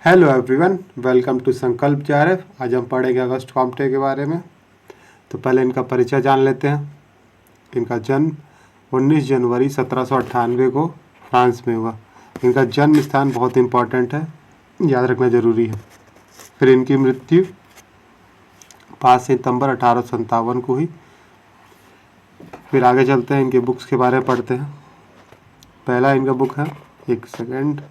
Hello everyone, welcome to संकल्प JRF. आज हम पढ़ेंगे अगस्ट कॉम्टे के बारे में। तो पहले इनका परिचय जान लेते हैं। इनका जन्म 19 जनवरी 1798 को फ्रांस में हुआ। इनका जन्म स्थान बहुत इम्पोर्टेंट है, याद रखना ज़रूरी है। फिर इनकी मृत्यु 5 सितंबर 1857 को हुई। फिर आगे चलते हैं, इनके बुक्स के बारे में पढ़ते हैं। पहला इनका बुक है, एक सेकेंड,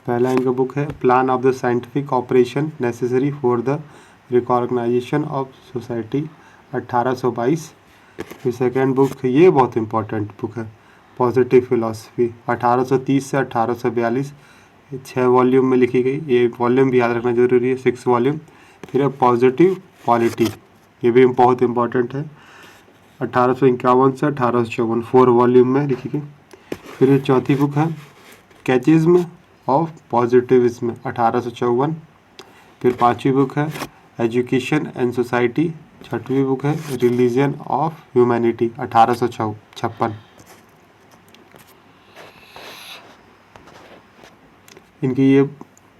पहला इनका बुक है plan of the scientific operation necessary for the reorganisation of society 1822। फिर सेकेंड बुक, ये बहुत इंपॉर्टेंट बुक है, पॉजिटिव फिलॉसफी 1830 से 1842, 6 वॉल्यूम में लिखी गई। ये वॉल्यूम भी याद रखना जरूरी है, 6 वॉल्यूम। फिर है पॉजिटिव पॉलिटी, ये भी बहुत इंपॉर्टेंट है, 1851 से 1854, 4 वॉल्यूम में लिखी गई। फिर चौथी बुक है कैचिज्म ऑफ पॉजिटिविज्म 1854। फिर पांचवी बुक है एजुकेशन एंड सोसाइटी। छठवीं बुक है रिलीजन ऑफ ह्यूमैनिटी 1856।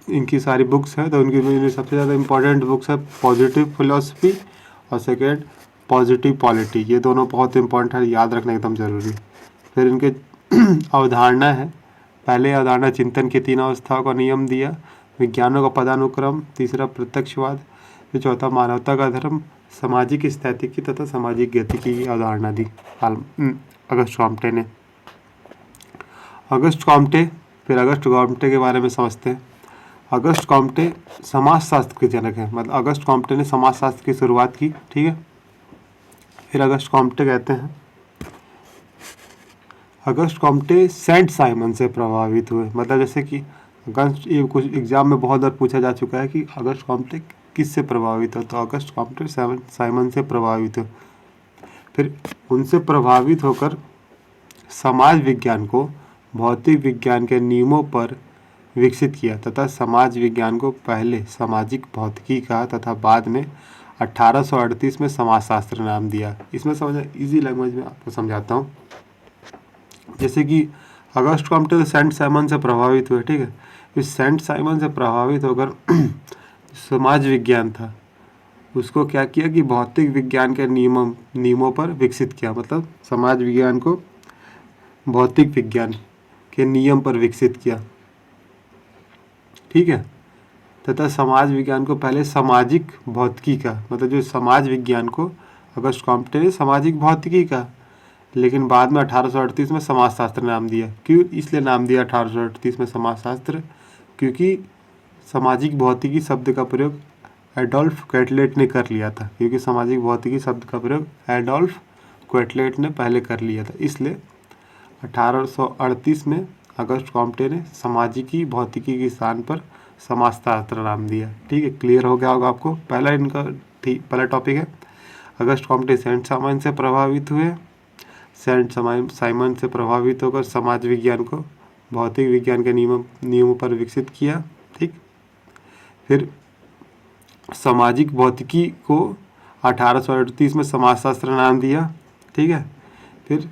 इनकी सारी बुक्स हैं। तो उनकी सबसे ज़्यादा इम्पोर्टेंट बुक्स है पॉजिटिव फिलॉसफी और सेकेंड पॉजिटिव पॉलिटी। ये दोनों बहुत इंपॉर्टेंट है, याद रखना एकदम ज़रूरी। फिर इनके अवधारणा है, पहले अवधारणा चिंतन की 3 अवस्थाओं का नियम दिया, विज्ञानों का पदानुक्रम, तीसरा प्रत्यक्षवाद, फिर चौथा मानवता का धर्म, सामाजिक स्थैतिकी तथा सामाजिक गतिकी की अवधारणा दी अगस्ट कॉम्टे ने। अगस्ट कॉम्टे, फिर अगस्ट कॉम्टे के बारे में समझते हैं। अगस्ट कॉम्टे समाजशास्त्र के जनक हैं, मतलब अगस्ट कॉम्टे ने समाजशास्त्र की शुरुआत की, ठीक है। फिर अगस्ट कॉम्टे कहते हैं, अगस्ट कॉम्टे सेंट साइमन से प्रभावित हुए। मतलब जैसे कि अगस्त, ये कुछ एग्जाम में बहुत बार पूछा जा चुका है कि अगस्ट कॉम्टे किससे प्रभावित हो, तो अगस्ट कॉम्टे साइमन से प्रभावित हो। फिर उनसे प्रभावित होकर समाज विज्ञान को भौतिक विज्ञान के नियमों पर विकसित किया तथा समाज विज्ञान को पहले सामाजिक भौतिकी कहा तथा बाद में 1838 में समाजशास्त्र नाम दिया। इसमें समझ इजी लैंग्वेज में आपको समझाता हूँ। जैसे कि अगस्ट कॉम्टे तो सेंट साइमन से प्रभावित हुए, ठीक है। इस सेंट साइमन से प्रभावित होकर समाज विज्ञान था, उसको क्या किया कि भौतिक विज्ञान के नियमों पर विकसित किया। मतलब समाज विज्ञान को भौतिक विज्ञान के नियम पर विकसित किया, ठीक है। तथा समाज विज्ञान को पहले सामाजिक भौतिकी का, मतलब जो समाज विज्ञान को अगस्ट कॉम्टे ने सामाजिक भौतिकी का, लेकिन बाद में 1838 में समाजशास्त्र नाम दिया। क्यों इसलिए नाम दिया 1838 में समाजशास्त्र? क्योंकि सामाजिक भौतिकी शब्द का प्रयोग एडोल्फ क्वेटलेट ने कर लिया था। क्योंकि सामाजिक भौतिकी शब्द का प्रयोग एडोल्फ क्वेटलेट ने पहले कर लिया था, इसलिए 1838 में अगस्ट कॉम्टे ने सामाजिकी भौतिकी के स्थान पर समाजशास्त्र नाम दिया, ठीक है। क्लियर हो गया होगा आपको। पहला टॉपिक है अगस्ट कॉम्टे सेंट साइमन से प्रभावित हुए, सेंट साइमन से प्रभावित होकर समाज विज्ञान को भौतिक विज्ञान के नियमों पर विकसित किया, ठीक। फिर सामाजिक भौतिकी को 1838 में समाजशास्त्र नाम दिया, ठीक है। फिर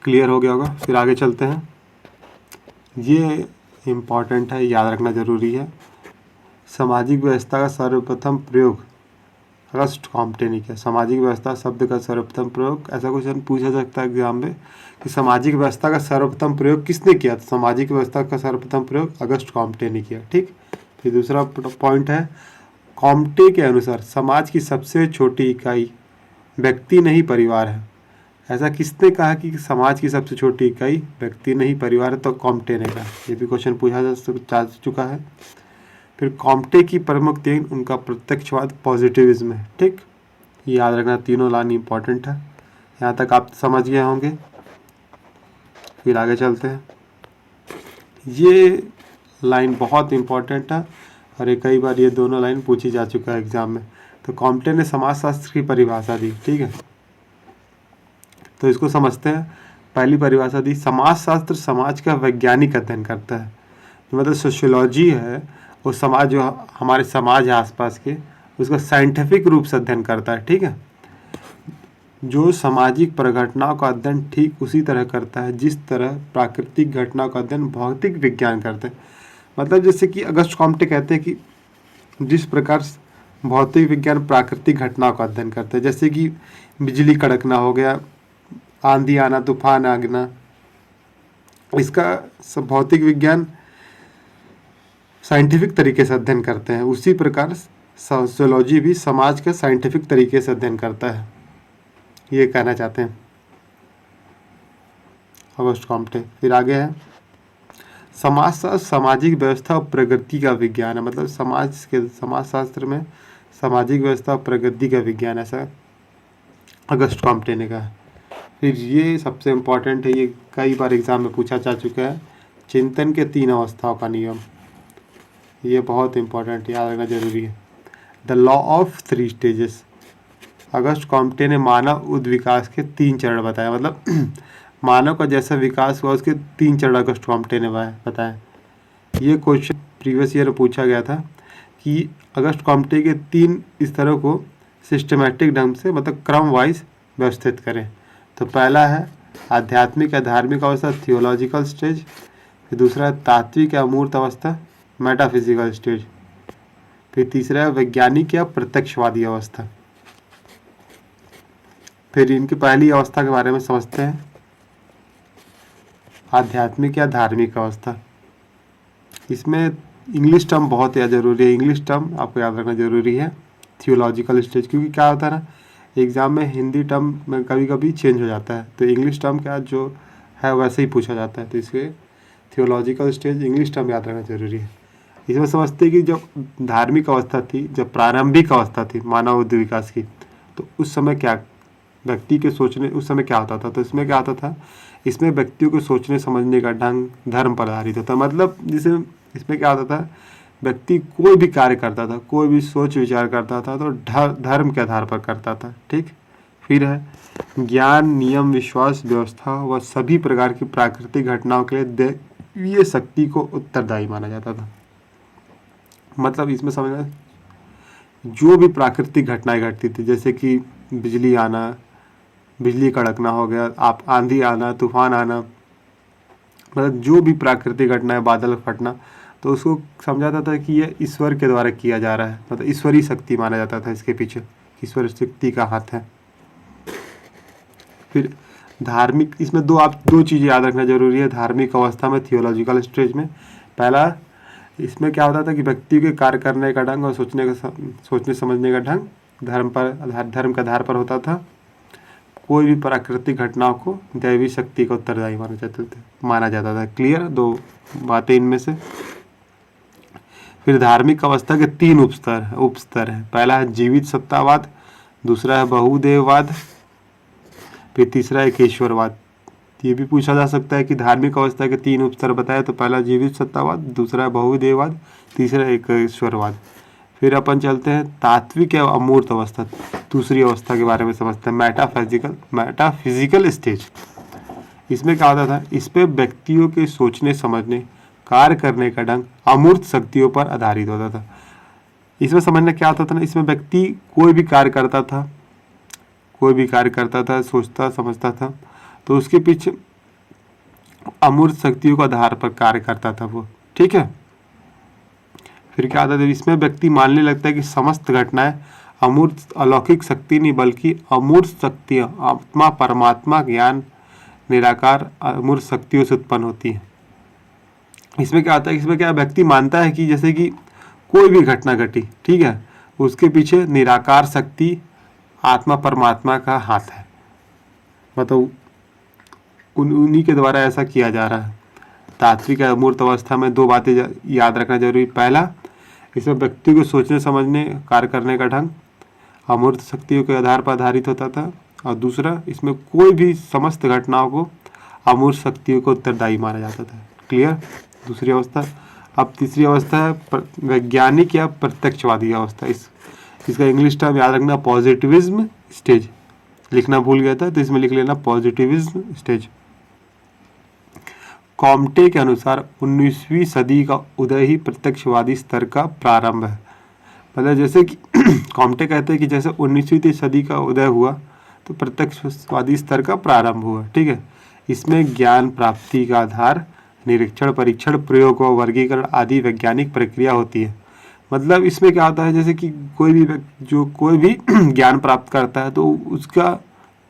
क्लियर हो गया होगा। फिर आगे चलते हैं, ये इम्पॉर्टेंट है, याद रखना ज़रूरी है। सामाजिक व्यवस्था का सर्वप्रथम प्रयोग अगस्ट कॉम्टे ने किया। सामाजिक व्यवस्था शब्द का सर्वप्रथम प्रयोग, ऐसा क्वेश्चन पूछा सकता है एग्जाम में कि सामाजिक व्यवस्था का सर्वप्रथम प्रयोग किसने किया? तो सामाजिक व्यवस्था का सर्वप्रथम प्रयोग अगस्ट कॉम्टे ने किया, ठीक। फिर दूसरा पॉइंट है, कॉम्टे के अनुसार समाज की सबसे छोटी इकाई व्यक्ति नहीं परिवार है। ऐसा किसने कहा कि समाज की सबसे छोटी इकाई व्यक्ति नहीं परिवार है? तो कॉम्टे ने कहा। ये भी क्वेश्चन पूछा जा चुका है। फिर कॉम्टे की प्रमुख देन उनका प्रत्यक्षवाद पॉजिटिविज्म है, ठीक। याद रखना, तीनों लाइन इंपॉर्टेंट है। यहाँ तक आप समझ गए होंगे। फिर आगे चलते हैं, ये लाइन बहुत इंपॉर्टेंट है और ये कई बार ये दोनों लाइन पूछी जा चुका है एग्जाम में। तो कॉम्टे ने समाजशास्त्र की परिभाषा दी, ठीक है। तो इसको समझते हैं। पहली परिभाषा दी, समाजशास्त्र समाज का वैज्ञानिक अध्ययन करता है। मतलब सोशियोलॉजी है वो समाज, जो हमारे समाज है आसपास के, उसका साइंटिफिक रूप से अध्ययन करता है, ठीक है। जो सामाजिक प्रघटनाओं का अध्ययन ठीक उसी तरह करता है जिस तरह प्राकृतिक घटनाओं का अध्ययन भौतिक विज्ञान करते हैं। मतलब जैसे कि अगस्ट कॉम्टे कहते हैं कि जिस प्रकार भौतिक विज्ञान प्राकृतिक घटनाओं का अध्ययन करते हैं, जैसे कि बिजली कड़कना हो गया, आंधी आना, तूफान आगना, इसका सब भौतिक विज्ञान साइंटिफिक तरीके से अध्ययन करते हैं। उसी प्रकार सोशियोलॉजी भी समाज का साइंटिफिक तरीके से अध्ययन करता है, ये कहना चाहते हैं अगस्ट कॉम्टे। फिर आगे है समाजशास्त्र सामाजिक व्यवस्था और प्रगति का विज्ञान है। मतलब समाजशास्त्र में सामाजिक व्यवस्था और प्रगति का विज्ञान, ऐसा अगस्ट कॉम्टे ने कहा। फिर ये सबसे इम्पोर्टेंट है, ये कई बार एग्जाम में पूछा जा चुका है, चिंतन के 3 अवस्थाओं का नियम। ये बहुत इम्पोर्टेंट, याद रखना जरूरी है। The law of 3 stages. August Comte ने मानव उद्विकास के 3 चरण बताए। मतलब मानव का जैसा विकास हुआ उसके 3 चरण अगस्ट कॉम्टे ने बताया। ये क्वेश्चन प्रीवियस ईयर में पूछा गया था कि अगस्ट कॉम्टे के 3 स्तरों को सिस्टमेटिक ढंग से, मतलब क्रम वाइज व्यवस्थित करें। तो पहला है आध्यात्मिक या धार्मिक अवस्था, थियोलॉजिकल स्टेज। फिर दूसरा है तात्विक या अमूर्त अवस्था, मेटाफिजिकल स्टेज। फिर तीसरा है वैज्ञानिक या प्रत्यक्षवादी अवस्था। फिर इनकी पहली अवस्था के बारे में समझते हैं, आध्यात्मिक या धार्मिक अवस्था। इसमें इंग्लिश टर्म बहुत याद जरूरी है, इंग्लिश टर्म आपको याद रखना जरूरी है। थियोलॉजिकल स्टेज, क्योंकि क्या होता है ना, एग्जाम में हिंदी टर्म में कभी कभी चेंज हो जाता है, तो इंग्लिश टर्म क्या जो है वैसे ही पूछा जाता है, तो इसलिए थियोलॉजिकल स्टेज इंग्लिश टर्म याद रखना जरूरी है। इसमें समझते हैं कि जब धार्मिक अवस्था थी, जब प्रारंभिक अवस्था थी मानव बुद्धि विकास की, तो उस समय क्या व्यक्ति के सोचने, उस समय क्या होता था, तो इसमें क्या होता था, इसमें व्यक्तियों को सोचने समझने का ढंग धर्म पर आधारित होता। मतलब जिसे इसमें क्या होता था, व्यक्ति कोई भी कार्य करता था, कोई भी सोच विचार करता था तो धर्म के आधार पर करता था। ठीक। फिर है ज्ञान, नियम, विश्वास, व्यवस्था व सभी प्रकार की प्राकृतिक घटनाओं के लिए दैवीय शक्ति को उत्तरदायी माना जाता था। मतलब इसमें समझना, जो भी प्राकृतिक घटनाएं घटती थी, जैसे कि बिजली आना, बिजली कड़कना हो गया, आप आंधी आना, तूफान आना, मतलब जो भी प्राकृतिक घटनाएं, बादल फटना, तो उसको समझाता था कि ये ईश्वर के द्वारा किया जा रहा है, मतलब ईश्वरीय शक्ति माना जाता था इसके पीछे, ईश्वर शक्ति का हाथ है। फिर धार्मिक, इसमें दो चीज़ें याद रखना जरूरी है धार्मिक अवस्था में, थियोलॉजिकल स्टेज में। पहला, इसमें क्या होता था कि व्यक्ति के कार्य करने का ढंग और सोचने समझने का ढंग धर्म के आधार पर होता था। कोई भी प्राकृतिक घटनाओं को दैवी शक्ति का उत्तरदायी माना जाता था। क्लियर, 2 बातें इनमें से। फिर धार्मिक अवस्था के 3 उपस्तर हैं। पहला है जीवित सत्तावाद, दूसरा है बहुदेववाद, फिर तीसरा है ईश्वरवाद। ये भी पूछा जा सकता है कि धार्मिक अवस्था के 3 उपस्तर बताए, तो पहला जीवित सत्तावाद, दूसरा है बहुदेववाद, तीसरा ईश्वरवाद। फिर अपन चलते हैं तात्विक या अमूर्त अवस्था, दूसरी अवस्था के बारे में समझते हैं, मेटाफिजिकल स्टेज। इसमें क्या होता था, इस पे व्यक्तियों के सोचने समझने, कार्य करने का ढंग अमूर्त शक्तियों पर आधारित होता था। इसमें समझना क्या होता था ना, इसमें व्यक्ति कोई भी कार्य करता था, सोचता समझता था, तो उसके पीछे अमूर्त शक्तियों के आधार पर कार्य करता था वो। ठीक है। फिर क्या आता था, इसमें व्यक्ति मानने लगता है कि समस्त घटनाएं अमूर्त अलौकिक शक्ति नहीं बल्कि अमूर्त शक्तियां, आत्मा, परमात्मा, ज्ञान, निराकार अमूर्त शक्तियों से उत्पन्न होती हैं। इसमें क्या आता है, इसमें क्या व्यक्ति मानता है कि जैसे कि कोई भी घटना घटी, ठीक है, उसके पीछे निराकार शक्ति, आत्मा, परमात्मा का हाथ है, मतलब उन्हीं के द्वारा ऐसा किया जा रहा है। तात्विक या अमूर्त अवस्था में 2 बातें याद रखना जरूरी। पहला, इसमें व्यक्ति को सोचने समझने, कार्य करने का ढंग अमूर्त शक्तियों के आधार पर आधारित होता था, और दूसरा, इसमें कोई भी समस्त घटनाओं को अमूर्त शक्तियों को उत्तरदायी माना जाता था। क्लियर, दूसरी अवस्था। अब तीसरी अवस्था है वैज्ञानिक या प्रत्यक्षवादी अवस्था। इसका इंग्लिश टर्म याद रखना, पॉजिटिविज्म स्टेज। लिखना भूल गया था तो इसमें लिख लेना, पॉजिटिविज्म स्टेज। कॉम्टे के अनुसार 19वीं सदी का उदय ही प्रत्यक्षवादी स्तर का प्रारंभ है। मतलब जैसे कि कॉम्टे कहते हैं कि जैसे 19वीं सदी का उदय हुआ, तो प्रत्यक्षवादी स्तर का प्रारंभ हुआ। ठीक है, इसमें ज्ञान प्राप्ति का आधार निरीक्षण, परीक्षण, प्रयोग और वर्गीकरण आदि वैज्ञानिक प्रक्रिया होती है। मतलब इसमें क्या होता है, जैसे कि कोई भी ज्ञान प्राप्त करता है तो उसका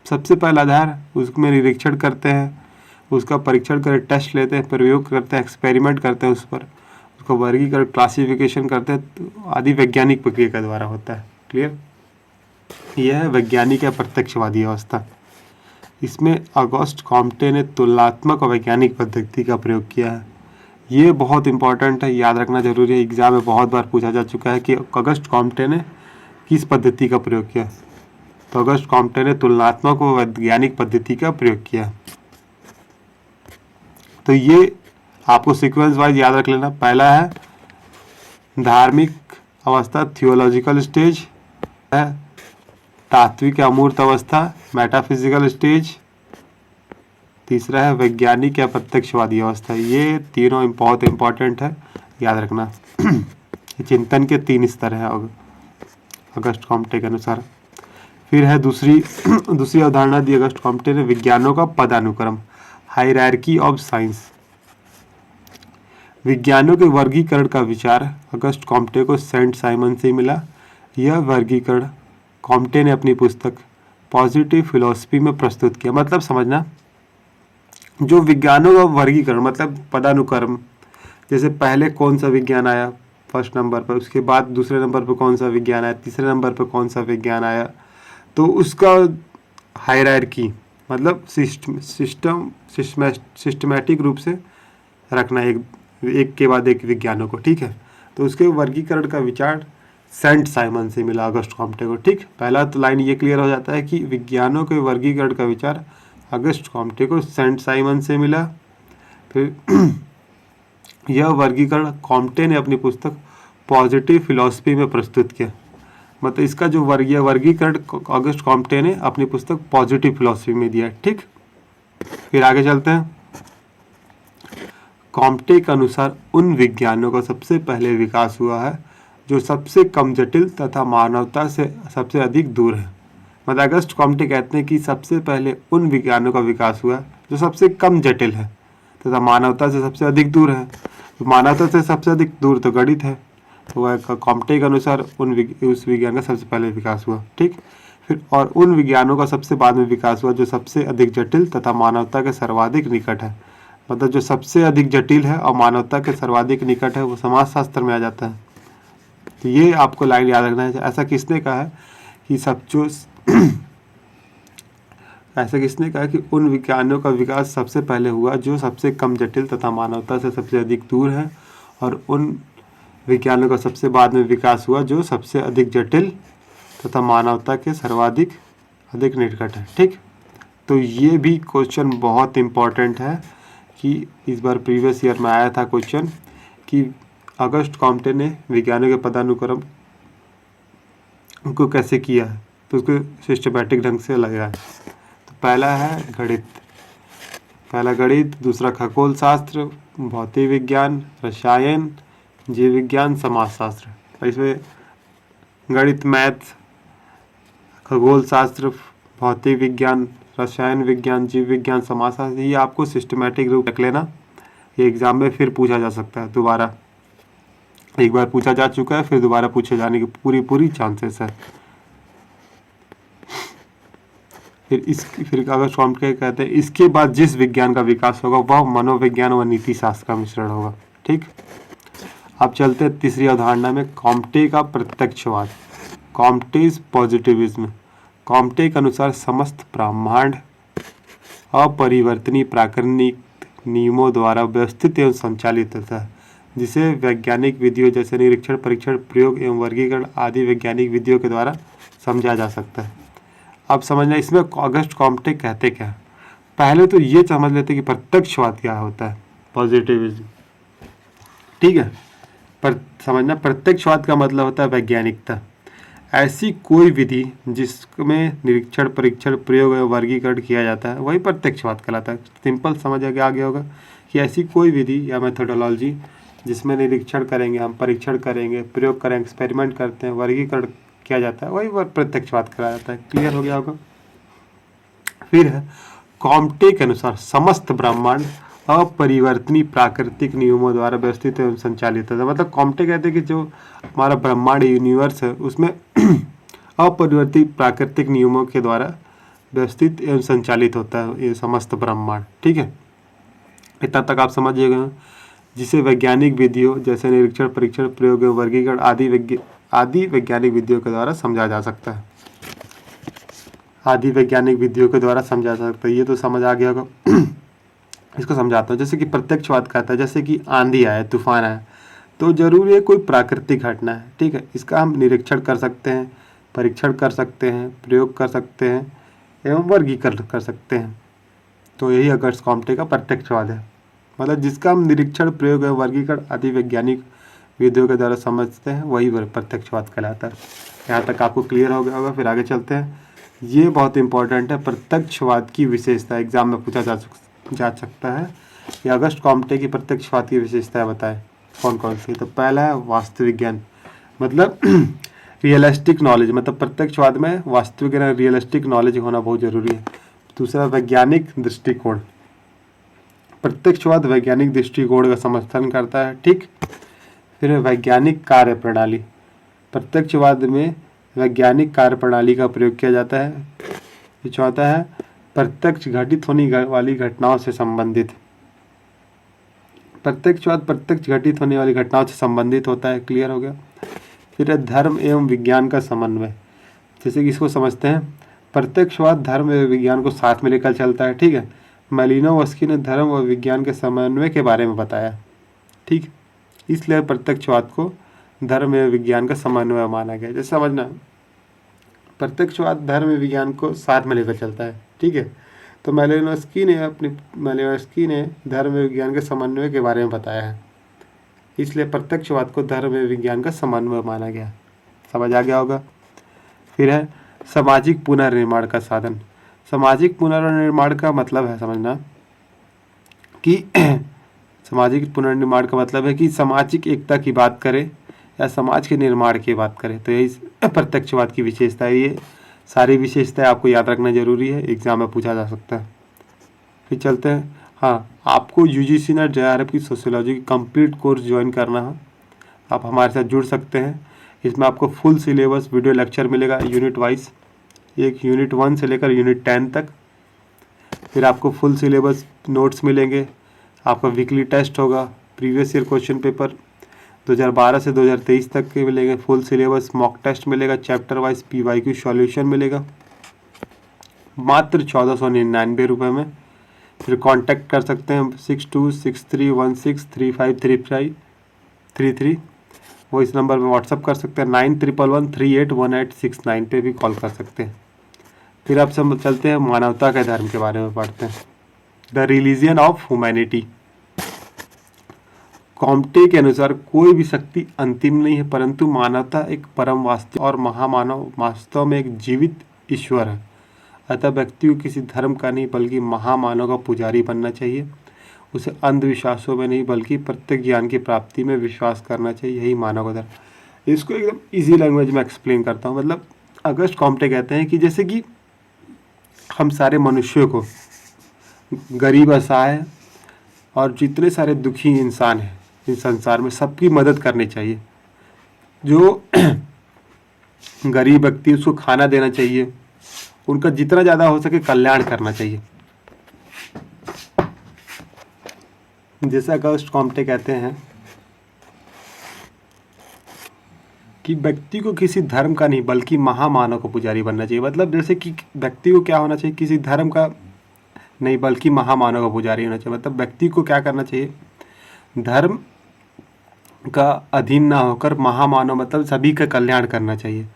सबसे पहला आधार उसमें निरीक्षण करते हैं, उसका परीक्षण कर टेस्ट लेते हैं, प्रयोग करते हैं, एक्सपेरिमेंट करते हैं, उस पर उसका वर्गीकरण क्लासिफिकेशन करते हैं, तो आदि वैज्ञानिक प्रक्रिया के द्वारा होता है। क्लियर? यह है वैज्ञानिक या प्रत्यक्षवादी अवस्था। इसमें ऑगस्ट कॉम्टे ने तुलनात्मक और वैज्ञानिक पद्धति का प्रयोग किया है। ये बहुत इंपॉर्टेंट है, याद रखना जरूरी है, एग्जाम में बहुत बार पूछा जा चुका है कि ऑगस्ट कॉम्टे ने किस पद्धति का प्रयोग किया। तो ऑगस्ट कॉम्टे ने तुलनात्मक और वैज्ञानिक पद्धति का प्रयोग किया। तो ये आपको सीक्वेंस वाइज याद रख लेना। पहला है धार्मिक अवस्था, थियोलॉजिकल स्टेज है, तात्विक अमूर्त अवस्था, मेटाफिजिकल स्टेज, तीसरा है वैज्ञानिक या प्रत्यक्षवादी अवस्था। ये तीनों बहुत इंपॉर्टेंट है, याद रखना। चिंतन के 3 स्तर हैं ऑगस्ट कॉम्टे के अनुसार। फिर है दूसरी अवधारणा दी ऑगस्ट कॉम्टे ने, विज्ञानों का पदानुक्रम, हायरार्की ऑफ साइंस। विज्ञानों के वर्गीकरण का विचार ऑगस्ट कॉम्टे को सेंट साइमन से मिला। यह वर्गीकरण कॉम्टे ने अपनी पुस्तक पॉजिटिव फिलॉसफी में प्रस्तुत किया। मतलब समझना, जो विज्ञानों का वर्गीकरण मतलब पदानुक्रम, जैसे पहले कौन सा विज्ञान आया फर्स्ट नंबर पर, उसके बाद दूसरे नंबर पर कौन सा विज्ञान आया, तीसरे नंबर पर कौन सा विज्ञान आया, तो उसका हायरार्की मतलब सिस्टमैटिक रूप से रखना एक के बाद एक विज्ञानों को। ठीक है, तो उसके वर्गीकरण का विचार सेंट साइमन से मिला ऑगस्ट कॉम्टे को। ठीक, पहला तो लाइन ये क्लियर हो जाता है कि विज्ञानों के वर्गीकरण का विचार ऑगस्ट कॉम्टे को सेंट साइमन से मिला। फिर यह वर्गीकरण कॉम्टे ने अपनी पुस्तक पॉजिटिव फिलॉसफी में प्रस्तुत किया। मतलब इसका जो वर्गीकरण ऑगस्ट कॉम्टे ने अपनी पुस्तक पॉजिटिव फिलॉसफी में दिया। ठीक, फिर आगे चलते हैं। कॉम्टे के अनुसार उन विज्ञानों का सबसे पहले विकास हुआ है जो सबसे कम जटिल तथा मानवता से सबसे अधिक दूर है। मतलब अगस्त कॉम्टे कहते हैं कि सबसे पहले उन विज्ञानों का विकास हुआ जो सबसे कम जटिल है तथा मानवता से सबसे अधिक दूर है। तो मानवता से सबसे अधिक दूर तो गणित है, तो वह कॉम्टे के अनुसार उस विज्ञान का सबसे पहले विकास हुआ। ठीक, फिर और उन विज्ञानों का सबसे बाद में विकास हुआ जो सबसे अधिक जटिल तथा मानवता के सर्वाधिक निकट है। मतलब जो सबसे अधिक जटिल है और मानवता के सर्वाधिक निकट है वो समाजशास्त्र में आ जाता है। तो ये आपको लाइन याद रखना है। ऐसा किसने कहा है कि कि उन विज्ञानों का विकास सबसे पहले हुआ जो सबसे कम जटिल तथा मानवता से सबसे अधिक दूर है, और उन विज्ञानों का सबसे बाद में विकास हुआ जो सबसे अधिक जटिल तथा मानवता के सर्वाधिक अधिक निकट है। ठीक, तो ये भी क्वेश्चन बहुत इम्पोर्टेंट है कि इस बार प्रीवियस ईयर में आया था क्वेश्चन कि ऑगस्ट कॉम्टे ने विज्ञानों के पदानुक्रम को कैसे किया है, तो उसको सिस्टमैटिक ढंग से लगाया है। तो पहला है गणित, दूसरा खगोल शास्त्र, भौतिक विज्ञान, रसायन, जीव विज्ञान, समाजशास्त्र। इसमें गणित, मैथ, खगोल शास्त्र, भौतिक विज्ञान, रसायन विज्ञान, जीव विज्ञान, समाजशास्त्र, ये आपको सिस्टमैटिक रूप रख लेना। ये एग्जाम में फिर पूछा जा सकता है दोबारा, एक बार पूछा जा चुका है, फिर दोबारा पूछे जाने की पूरी चांसेस है। फिर अगर कॉम्टे कहते हैं इसके बाद जिस विज्ञान का विकास होगा वह मनोविज्ञान व नीति शास्त्र का मिश्रण होगा। ठीक, अब चलते हैं तीसरी अवधारणा में, कॉम्टे का प्रत्यक्षवाद, कॉम्टेज पॉजिटिविज्म। कॉम्टे के अनुसार समस्त ब्रह्मांड अपरिवर्तनीय प्राकृतिक नियमों द्वारा व्यवस्थित एवं संचालित होता है, जिसे वैज्ञानिक विधियों जैसे निरीक्षण, परीक्षण, प्रयोग एवं वर्गीकरण आदि वैज्ञानिक विधियों के द्वारा समझा जा सकता है। अब समझना इसमें ऑगस्ट कॉम्टे कहते क्या है। पहले तो ये समझ लेते कि प्रत्यक्षवाद क्या होता है, पॉजिटिविज्म। ठीक है, पर समझना प्रत्यक्षवाद का मतलब होता है वैज्ञानिकता। ऐसी कोई विधि जिसमें निरीक्षण, परीक्षण, प्रयोग एवं वर्गीकरण किया जाता है वही प्रत्यक्षवाद कहलाता है। सिंपल समझ आ गया होगा कि ऐसी कोई विधि या मेथोडोलॉजी जिसमें निरीक्षण करेंगे, हम परीक्षण करेंगे, प्रयोग करेंगे, एक्सपेरिमेंट करते हैं, वर्गीकरण किया जाता है, वही प्रत्यक्षवाद कहा जाता है। क्लियर हो गया होगा। फिर है कॉम्टे के अनुसार समस्त ब्रह्मांड अपरिवर्तनीय प्राकृतिक नियमों द्वारा व्यवस्थित एवं संचालित है। मतलब कॉम्टे कहते हैं कि जो हमारा ब्रह्मांड यूनिवर्स है उसमें अपरिवर्तित प्राकृतिक नियमों के द्वारा व्यवस्थित एवं संचालित होता है ये समस्त ब्रह्मांड। ठीक है, इतना तक आप समझिएगा, जिसे वैज्ञानिक विधियों जैसे निरीक्षण, परीक्षण, प्रयोग एवं वर्गीकरण आदि वैज्ञानिक विधियों के द्वारा समझा जा सकता है। आदि वैज्ञानिक विधियों के द्वारा समझा जा सकता है, ये तो समझ आ गया होगा। इसको समझाता हूँ। जैसे कि प्रत्यक्षवाद कहता है, जैसे कि आंधी आए, तूफान आए, तो जरूरी है कोई प्राकृतिक घटना है। ठीक है, इसका हम निरीक्षण कर सकते हैं, परीक्षण कर सकते हैं, प्रयोग कर सकते हैं एवं वर्गीकरण कर सकते हैं। तो यही अगस्त कॉम्टे का प्रत्यक्षवाद है। मतलब जिसका हम निरीक्षण, प्रयोग एवं वर्गीकरण आदि वैज्ञानिक विधियों के द्वारा समझते हैं वही प्रत्यक्षवाद कहलाता है। यहाँ तक आपको क्लियर हो गया होगा। फिर आगे चलते हैं। ये बहुत इंपॉर्टेंट है, प्रत्यक्षवाद की विशेषता एग्जाम में पूछा जा सकता है। ये अगस्त कॉम्टे की प्रत्यक्षवाद की विशेषताएं बताएं कौन कौन सी। तो पहला है वास्तविक ज्ञान, मतलब रियलिस्टिक नॉलेज, मतलब प्रत्यक्षवाद में वास्तविक रियलिस्टिक नॉलेज होना बहुत जरूरी है। दूसरा वैज्ञानिक दृष्टिकोण, प्रत्यक्षवाद वैज्ञानिक दृष्टिकोण का समर्थन करता है। ठीक, फिर वैज्ञानिक कार्य प्रणाली, प्रत्यक्षवाद में वैज्ञानिक कार्य प्रणाली का प्रयोग किया जाता है। चौथा है प्रत्यक्ष घटित होने वाली घटनाओं से संबंधित, प्रत्यक्षवाद प्रत्यक्ष घटित होने वाली घटनाओं से संबंधित होता है। क्लियर हो गया। फिर है धर्म एवं विज्ञान का समन्वय, जैसे कि इसको समझते हैं। प्रत्यक्षवाद धर्म एवं विज्ञान को साथ में लेकर चलता है। ठीक है, मालिनोवस्की ने धर्म और विज्ञान के समन्वय के बारे में बताया। ठीक, इसलिए प्रत्यक्षवाद को धर्म एवं विज्ञान का समन्वय माना गया। जैसे समझना, प्रत्यक्षवाद धर्म एवं विज्ञान को साथ में लेकर चलता है। ठीक है, तो मालिनोवस्की ने धर्म एवं विज्ञान के समन्वय के बारे में बताया है, इसलिए प्रत्यक्षवाद को धर्म एवं विज्ञान का समन्वय माना गया। समझ आ गया होगा। फिर है सामाजिक पुनर्निर्माण का साधन। सामाजिक पुनर्निर्माण का मतलब है समझना कि सामाजिक पुनर्निर्माण का मतलब है कि सामाजिक एकता की बात करें या समाज के निर्माण की बात करें। तो यही प्रत्यक्षवाद की विशेषता है। ये सारी विशेषताएं आपको याद रखना जरूरी है, एग्जाम में पूछा जा सकता है। फिर चलते हैं। हाँ, आपको यूजीसी नेट JRF की सोशियोलॉजी की कंप्लीट कोर्स ज्वाइन करना है, आप हमारे साथ जुड़ सकते हैं। इसमें आपको फुल सिलेबस वीडियो लेक्चर मिलेगा यूनिट वाइज, एक यूनिट 1 से लेकर यूनिट 10 तक। फिर आपको फुल सिलेबस नोट्स मिलेंगे, आपका वीकली टेस्ट होगा, प्रीवियस ईयर क्वेश्चन पेपर 2012 से 2023 तक के मिलेंगे, फुल सिलेबस मॉक टेस्ट मिलेगा, चैप्टर वाइज PYQ सॉल्यूशन मिलेगा मात्र 1499 रुपये में। फिर कांटेक्ट कर सकते हैं 6263163533 वो इस नंबर में व्हाट्सअप कर सकते हैं। 9111381869 पे भी कॉल कर सकते हैं। फिर आप सब चलते हैं मानवता के धर्म के बारे में पढ़ते हैं। The religion of humanity. Comte के अनुसार कोई भी शक्ति अंतिम नहीं है, परंतु मानवता एक परम वास्तव और महामानव वास्तव में एक जीवित ईश्वर है। अतः व्यक्ति को किसी धर्म का नहीं बल्कि महामानव का पुजारी बनना चाहिए। उसे अंधविश्वासों में नहीं बल्कि प्रत्यक्ष ज्ञान की प्राप्ति में विश्वास करना चाहिए। यही मानव का धर्म। इसको एकदम इजी लैंग्वेज में एक्सप्लेन करता हूँ। मतलब अगस्त कॉम्टे कहते हैं कि जैसे कि हम सारे मनुष्यों को, गरीब, असहाय और जितने सारे दुखी इंसान हैं इस संसार में, सबकी मदद करनी चाहिए। जो गरीब व्यक्ति उसको खाना देना चाहिए, उनका जितना ज़्यादा हो सके कल्याण करना चाहिए। जैसा अगस्त कॉम्टे कहते हैं कि व्यक्ति को किसी धर्म का नहीं बल्कि महामानव का पुजारी बनना चाहिए। मतलब जैसे कि व्यक्ति को क्या होना चाहिए, किसी धर्म का नहीं बल्कि महामानव का पुजारी होना चाहिए। मतलब व्यक्ति को क्या करना चाहिए, धर्म का अधीन ना होकर महामानव मतलब सभी का कल्याण करना चाहिए।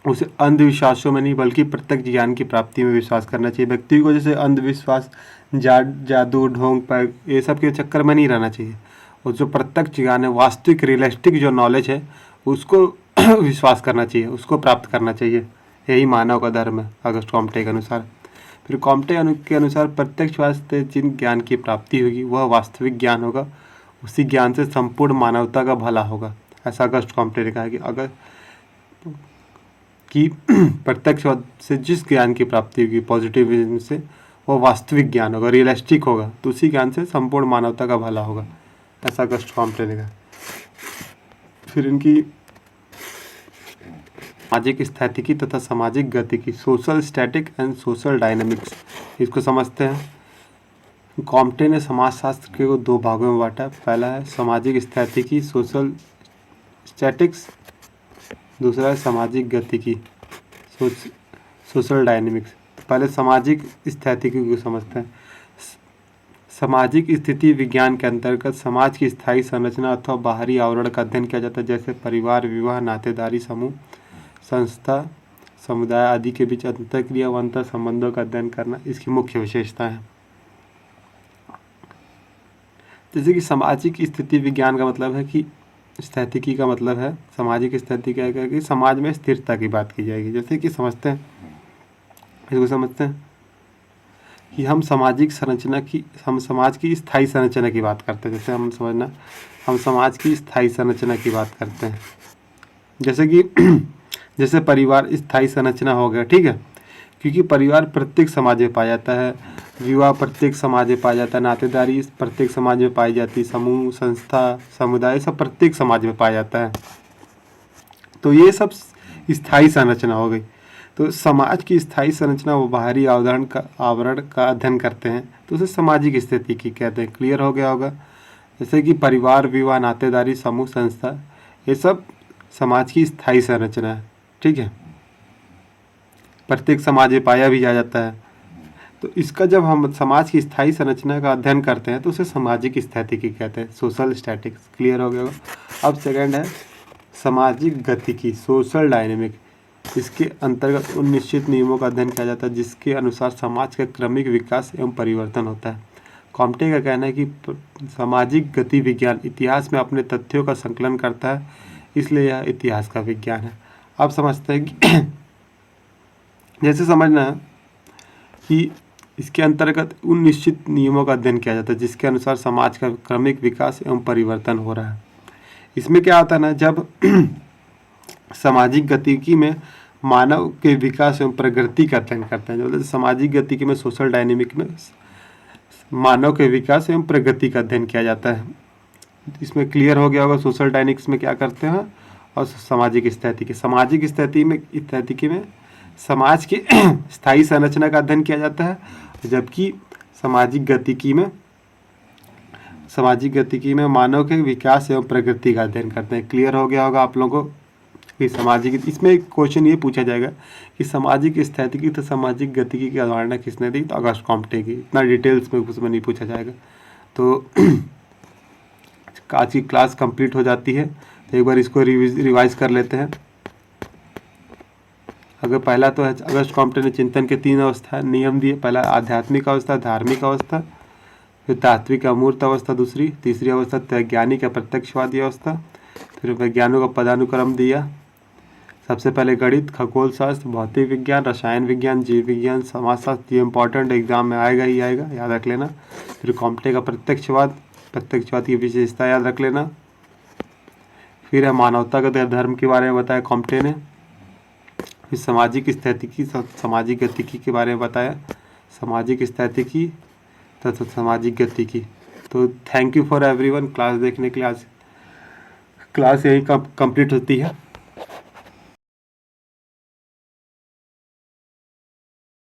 उसे अंधविश्वासों में नहीं बल्कि प्रत्यक्ष ज्ञान की प्राप्ति में विश्वास करना चाहिए। व्यक्ति को जैसे अंधविश्वास, जादू, ढोंग पर ये सब के चक्कर में नहीं रहना चाहिए। और जो प्रत्यक्ष ज्ञान है, वास्तविक रियलिस्टिक जो नॉलेज है, उसको विश्वास करना चाहिए, उसको प्राप्त करना चाहिए। यही मानव का धर्म है अगस्त कॉम्टे के अनुसार। फिर कॉम्टे के अनुसार प्रत्यक्षवाद से जिन ज्ञान की प्राप्ति होगी वह वास्तविक ज्ञान होगा। उसी ज्ञान से संपूर्ण मानवता का भला होगा। ऐसा अगस्त कॉम्टे ने कहा कि अगर कि प्रत्यक्षवाद से जिस ज्ञान की प्राप्ति होगी पॉजिटिविज्म से, वो वास्तविक ज्ञान होगा, रियलिस्टिक होगा, तो उसी ज्ञान से संपूर्ण मानवता का भला होगा, ऐसा अगस्ट कॉम्टे ने कहा। फिर इनकी सामाजिक स्थितिकी तथा सामाजिक गतिकी, social static and social dynamics, इसको समझते हैं। कॉम्टे ने समाजशास्त्र के दो भागों में बांटा। पहला है सामाजिक स्थितिकी, सोशल स्टैटिक्स, दूसरा है सामाजिक गतिकी, सोशल डायनामिक्स। पहले सामाजिक स्थितिकी को समझते हैं। सामाजिक स्थिति विज्ञान के अंतर्गत समाज की स्थायी संरचना अथवा बाहरी आवरण का अध्ययन किया जाता है, जैसे परिवार, विवाह, नातेदारी, समूह, संस्था, समुदाय आदि के बीच अंतःक्रिया व अंतर संबंधों का अध्ययन करना इसकी मुख्य विशेषता है। जैसे कि सामाजिक स्थिति विज्ञान का मतलब है कि स्थितिकी का मतलब है, सामाजिक स्थिति क्या है कि समाज में स्थिरता की बात की जाएगी। जैसे कि समझते हैं, इसको समझते हैं कि हम सामाजिक संरचना की, हम समाज की स्थायी संरचना की बात करते हैं। जैसे हम समाज की स्थायी संरचना की बात करते हैं। जैसे कि जैसे परिवार स्थायी संरचना हो गया, ठीक है, क्योंकि परिवार प्रत्येक समाज में पाया जाता है, विवाह प्रत्येक समाज में पाया जाता है, नातेदारी प्रत्येक समाज में पाई जाती है, समूह, संस्था, समुदाय सब प्रत्येक समाज में पाया जाता है। तो ये सब स्थायी संरचना हो गई। तो समाज की स्थायी संरचना वो बाहरी आवरण का अध्ययन करते हैं, तो उसे सामाजिक स्थिति की कहते हैं। क्लियर हो गया होगा। जैसे कि परिवार, विवाह, नातेदारी, समूह, संस्था, ये सब समाज की स्थायी संरचना है, ठीक है, प्रत्येक समाज में पाया भी जाता है। तो इसका जब हम समाज की स्थायी संरचना का अध्ययन करते हैं तो उसे सामाजिक स्थितिकी कहते हैं, सोशल स्टैटिक्स। क्लियर हो गया होगा। अब सेकंड है सामाजिक गतिकी, सोशल डायनेमिक। इसके अंतर्गत उन निश्चित नियमों का अध्ययन किया जाता है जिसके अनुसार समाज का क्रमिक विकास एवं परिवर्तन होता है। कॉम्टे का कहना है कि सामाजिक गति विज्ञान इतिहास में अपने तथ्यों का संकलन करता है, इसलिए यह इतिहास का विज्ञान है। अब समझते हैं कि जैसे समझना है कि इसके अंतर्गत उन निश्चित नियमों का अध्ययन किया जाता है जिसके अनुसार समाज का क्रमिक विकास एवं परिवर्तन हो रहा है। इसमें क्या होता है ना, जब सामाजिक गतिकी में मानव के विकास एवं प्रगति का अध्ययन करते हैं, जो सामाजिक गतिकी में, सोशल डायनेमिक में मानव के विकास एवं प्रगति का अध्ययन किया जाता है। इसमें क्लियर हो गया होगा सोशल डायनेमिक्स में क्या करते हैं और सामाजिक स्थितिकी। सामाजिक स्थितिकी में समाज के स्थायी संरचना का अध्ययन किया जाता है, जबकि सामाजिक गतिकी में मानव के विकास एवं प्रगति का अध्ययन करते हैं। क्लियर हो गया होगा आप लोगों को कि सामाजिक, इसमें एक क्वेश्चन ये पूछा जाएगा कि सामाजिक स्थितिकी तो सामाजिक गतिकी की अवधारणा किसने दी, तो अगस्ट कॉम्टे की। इतना डिटेल्स में उसमें नहीं पूछा जाएगा। तो आज की क्लास कंप्लीट हो जाती है, तो एक बार इसको रिवाइज कर लेते हैं। अगर पहला तो है अगस्ट कॉम्टे ने चिंतन के 3 अवस्था नियम दिए। पहला आध्यात्मिक अवस्था, धार्मिक अवस्था, फिर तात्विक अमूर्त अवस्था दूसरी, तीसरी अवस्था वैज्ञानिक या प्रत्यक्षवादी अवस्था, फिर वैज्ञानिकों का पदानुक्रम दिया। सबसे पहले गणित, खगोल शास्त्र, भौतिक विज्ञान, रसायन विज्ञान, जीव विज्ञान, समाजशास्त्र। ये इंपॉर्टेंट एग्जाम में आएगा ही आएगा, याद रख लेना। फिर कॉम्टे का प्रत्यक्षवाद की विशेषता याद रख लेना। फिर है मानवतागत धर्म के बारे में बताया कॉम्टे ने। फिर सामाजिक स्थितिकी, सामाजिक गतिकी के बारे में बताया, सामाजिक स्थितिकी तथा सामाजिक गतिकी। तो thank you for everyone class देखने के लिए। आज क्लास यही कंप्लीट होती है।